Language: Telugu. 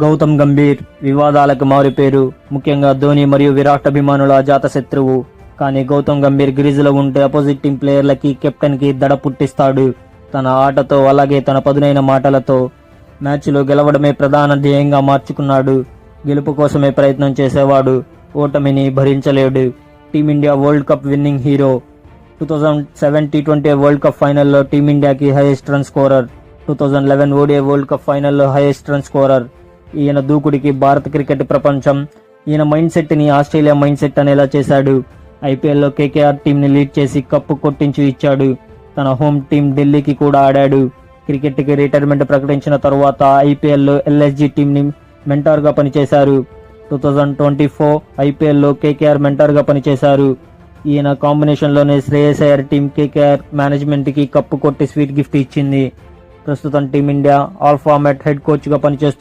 గౌతమ్ గంభీర్ వివాదాలకు మారిపేరు. ముఖ్యంగా ధోని మరియు విరాట్ అభిమానుల అజాత శత్రువు. కానీ గౌతమ్ గంభీర్ గ్రీజులో ఉంటే అపోజిట్ టీం ప్లేయర్లకి కెప్టెన్ కి దడ పుట్టిస్తాడు. తన ఆటతో అలాగే తన పదునైన మాటలతో మ్యాచ్లో గెలవడమే ప్రధాన ధ్యేయంగా మార్చుకున్నాడు. గెలుపు కోసమే ప్రయత్నం చేసేవాడు. ఓటమిని భరించలేడు. Team India world cup winning hero. 2007 టీ20 వరల్డ్ కప్ ఫైనల్లో టీమిండియాకి highest run scorer. 2011 ODI world cup ఫైనల్లో హైయెస్ట్ రన్ స్కోరర్. ఈయన దూకుడికి భారత క్రికెట్ ప్రపంచం ఈయన మైండ్ సెట్ ని ఆస్ట్రేలియా మైండ్ సెట్ అనేలా చేశాడు. ఐపీఎల్లో కేకేఆర్ టీం ని లీడ్ చేసి కప్పు కొట్టించి ఇచ్చాడు. తన హోమ్ టీం ఢిల్లీకి కూడా ఆడాడు. క్రికెట్ కి రిటైర్మెంట్ ప్రకటించిన తరువాత ఐపీఎల్లో ఎల్ఎస్జీ టీం ని మెంటార్ గా పనిచేశారు. 2024 ఐపీఎల్లో కేకేఆర్ మెంటార్ గా పనిచేశారు. ఈయన కాంబినేషన్ లోనే Shreyas Iyer team KKR management కి కప్పు కొట్టి స్వీట్ గిఫ్ట్ ఇచ్చింది. ప్రస్తుతం team India all format head coach గా పనిచేస్తూ